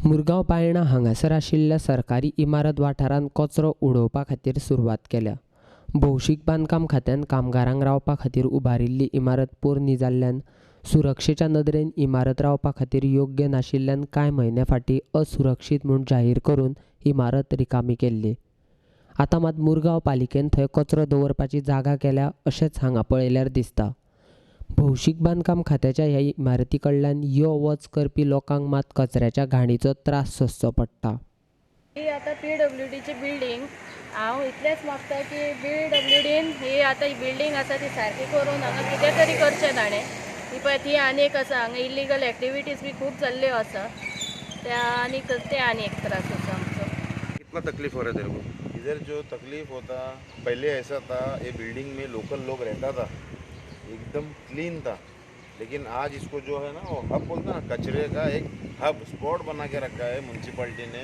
मुरगांव बायणा हांगासर आशिल्ल्या सरकारी इमारत वाठारांत कचरो उडोवपा खातीर सुरवात केल्या। भौशीक बांदकाम खात्यान कामगारांक रावपा खातीर उबारिल्ली इमारत पोरणी जाल्ल्यान सुरक्षेच्या नदरेन इमारत रावपा खातीर योग्य नाशिल्ल्यान कांय म्हयने फाटीं असुरक्षीत म्हूण जाहीर करून इमारत रिकामी केल्ली। आतां मात मुरगांव पालिकेन थंय कचरो दवरपाची जागा केल्या अशेंच हांगा पळयल्यार दिसता। भौशीक बांदकाम खात्याच्या ह्या इमारती कडल्यान यो वच करपी लोकांक मात कचऱ्याच्या घाणीचो त्रास सोंसचो पडटा। ही आता PWDची बिल्डिंग हांव इतलेंच मागता की PWDन ही आता ही बिल्डिंग आसा ती सारकी करून हांगा कितें तरी करचें ताणें। ही पळय ती आनीक आसा, हांगा इल्लीगल एक्टिविटीज बी खूब जाल्ल्यो आसा, त्या आनीक एक त्रास आसा आमचो। कितना तकलीफ हो रहा है तेरे को? इधर जो तकलीफ होता, पहले ऐसा था, ये बिल्डिंग में लोकल लोग रहता था, एकदम क्लीन था, लेकिन आज इसको जो है ना वो हब बोलते ना, कचरे का एक हब स्पॉट बना के रखा है म्यूनसिपैलिटी ने।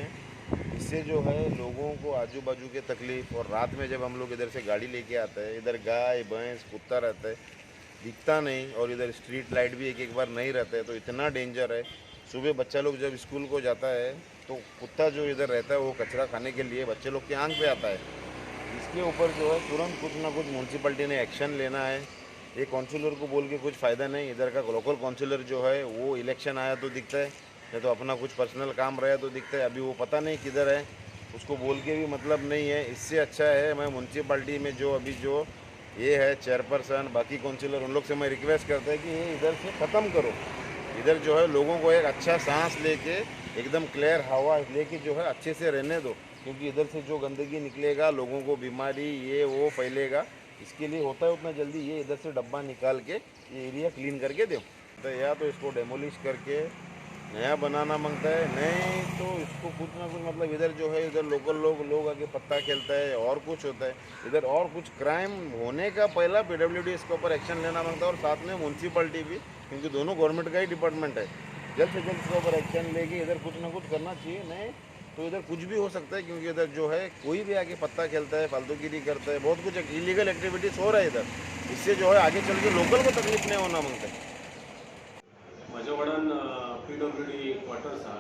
इससे जो है लोगों को आजू बाजू के तकलीफ, और रात में जब हम लोग इधर से गाड़ी लेके आते हैं, इधर गाय भैंस कुत्ता रहता है, दिखता नहीं, और इधर स्ट्रीट लाइट भी एक बार नहीं रहता है, तो इतना डेंजर है। सुबह बच्चा लोग जब स्कूल को जाता है तो कुत्ता जो इधर रहता है वो कचरा खाने के लिए बच्चे लोग के आंख पे आता है। इसके ऊपर जो है तुरंत कुछ ना कुछ म्यूनसिपैलिटी ने एक्शन लेना है। ये काउंसिलर को बोल के कुछ फ़ायदा नहीं, इधर का लोकल काउंसिलर जो है वो इलेक्शन आया तो दिखता है, या तो अपना कुछ पर्सनल काम रहा तो दिखता है, अभी वो पता नहीं किधर है, उसको बोल के भी मतलब नहीं है। इससे अच्छा है मैं म्यूनसिपैलिटी में जो अभी जो ये है चेयरपर्सन, बाकी काउंसिलर, उन लोग से मैं रिक्वेस्ट करता है कि ये इधर से ख़त्म करो। इधर जो है लोगों को एक अच्छा सांस लेके एकदम क्लियर हवा लेके जो है अच्छे से रहने दो, क्योंकि इधर से जो गंदगी निकलेगा लोगों को बीमारी ये वो फैलेगा। इसके लिए होता है उतना जल्दी ये इधर से डब्बा निकाल के ये एरिया क्लीन करके दो, तो या तो इसको डेमोलिश करके नया बनाना मांगता है, नहीं तो इसको कुछ ना कुछ मतलब इधर जो है इधर लोकल लोग आगे पत्ता खेलता है और कुछ होता है इधर, और कुछ क्राइम होने का पहला PWD इसके ऊपर एक्शन लेना मांगता है, और साथ में म्यूनसिपैलिटी भी, क्योंकि दोनों गवर्नमेंट का ही डिपार्टमेंट है। जल्द से जल्द इसके ऊपर एक्शन लेके इधर कुछ ना कुछ करना चाहिए, नहीं तो इधर कुछ भी हो सकता है, क्योंकि इधर जो है कोई भी आके पत्ता खेलता है, फालतूगिरी करता है, बहुत कुछ इलीगल एक्टिविटीज़ हो रहा है इधर। इससे जो है आगे चल के लोकल को तकलीफ नहीं होना मांगता है। म्हज्या वांगडान PWD क्वार्टर्स आसा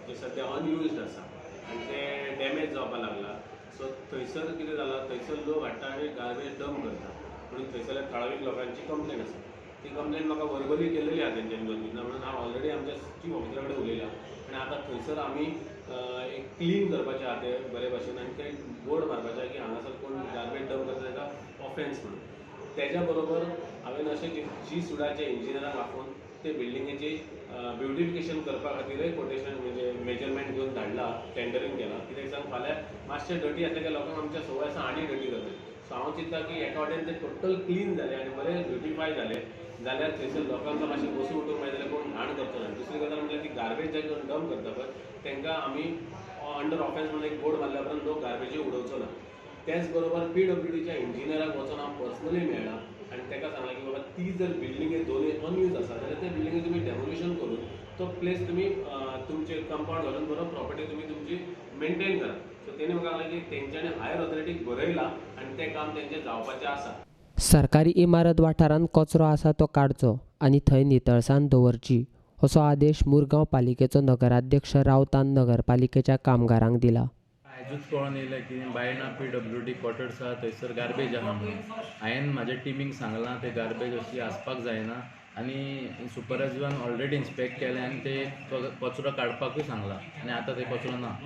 जे सद्या अनयुज्ड आसा आनी ते डॅमेज जावपाक लागला। सो थंयसर कितें जालां, थंयसर लोक हाडटा आनी गार्बेज डंप करता, म्हणून थंयसरल्या थळावीक लोकांची कंप्लेन आसा। ती कंप्लेन म्हाका वर्बली केल्ली आसा तेंच्यांनी गरजेना, म्हणून हांव ऑलरेडी आमच्या चीफ ऑफिसरा कडेन उलयलां, आनी आतां थंयसर आमी एक क्लीन करपाचें आहा तें बरे भशेन, आनी तें बोर्ड मारपाचें आहा की हांगासर कोण गार्बेज डंप करता ताका ऑफेन्स म्हणून। तेज्या बरोबर हांवें अशें G-सुडाच्या इंजिनियराक आपोवन ते बिल्डिंगेची ब्युटिफिकेशन करपा खातीरय कोटेशन म्हणजे मेजरमेंट घेवन धाडला, टेंडरींग केलां, कित्याक सांग फाल्यां मातशें डटी आसल्या लोकांक आमच्या संवय आसा आनी डटी करता। सो हांव चिंतता की एका वाटेन ते टोटल क्लीन जालें आनी बरें ब्युटिफाय जालें जाल्यार थंयसर लोकांक मातशें बसून उठूंक मेळटा जाल्यार कोण घाण करचो ना। दुसरी गजाल म्हणल्यार ती गार्बेज जे डंप करता पळय तांकां आमी अंडर ऑफेन्स म्हणून एक बोर्ड मारल्या उपरांत लोक गार्बेजी उडोवचो ना। त्याच बरोबर PWDच्या इंजिनियराक वचून हांव पर्सनली मेळ्ळां आनी ताका सांगलें की बाबा ती जर बिल्डिंगे दोनूय अनयूज आसा जाल्यार ते बिल्डिंगे तुमी डेमोलिशन करून तो प्लेस तुमी तुमचे कंपाउंड घालून बरो प्रॉपर्टी तुमी तुमची मेंटेन करा। सो तेणी म्हाका सांगलें की तेंच्यांनी हायर ऑथॉरिटीक बरयलां आनी तें काम तेंचें जावपाचें आसा। सरकारी इमारत वाठारांत कचरो आसा तो काडचो आनी थंय नितळसाण दवरची असो आदेश मुरगांव पालिकेचो नगराध्यक्ष रावतान नगरपालिकेच्या कामगारांक दिला। आयजूच कळून येयलें की बायणा PWD क्वॉर्टर्स आहा थंयसर गार्बेज आहा म्हणून। हांवें म्हाज्या टिमीक सांगलां ते गार्बेज अशी आसपाक जायना, आनी सुपरवायझरान ऑलरेडी इन्स्पेक्ट केलें आनी ते कचरो काडपाकूय सांगलां, आनी आतां ते कचरो ना।